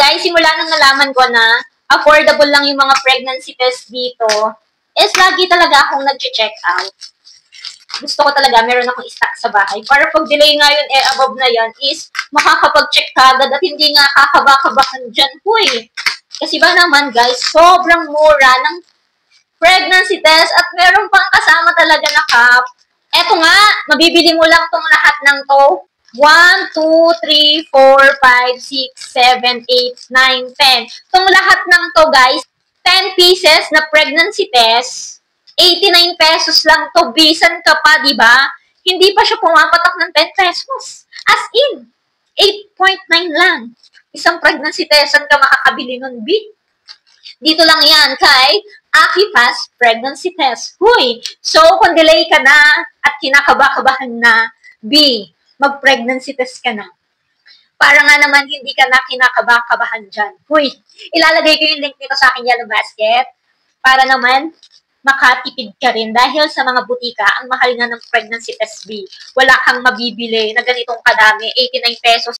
guys, simula nung nalaman ko na affordable lang yung mga pregnancy test dito, is lagi talaga akong nag-check out. Gusto ko talaga, meron akong stock sa bahay. Para pag delay nga yun, above na yan, is makakapag-check ka agad at hindi nga kakabakabakan dyan. Huy! Kasi ba naman guys, sobrang mura ng pregnancy test at meron pang kasama talaga na cup. Eto nga, mabibili mo lang tong lahat ng to. 1, 2, 3, 4, 5, 6, 7, 8, 9, 10. Tong lahat ng to guys, 10 pieces na pregnancy test. 89 pesos lang to, bisan ka pa, di ba? Hindi pa siya pumapatak ng 10 pesos. As in, 8.9 lang. Isang pregnancy test, saan ka makakabili nun, B? Dito lang yan kay AccuFast Pregnancy Test. Huy! So, kung delay ka na at kinakabakabahan na, B, mag-pregnancy test ka na. Para nga naman hindi ka na kinakabakabahan dyan. Huy! Ilalagay ko yung link nito sa aking yellow basket para naman makatipid ka rin. Dahil sa mga butika, ang mahal nga ng pregnancy test, B. Wala kang mabibili na ganitong kadami, 89 pesos.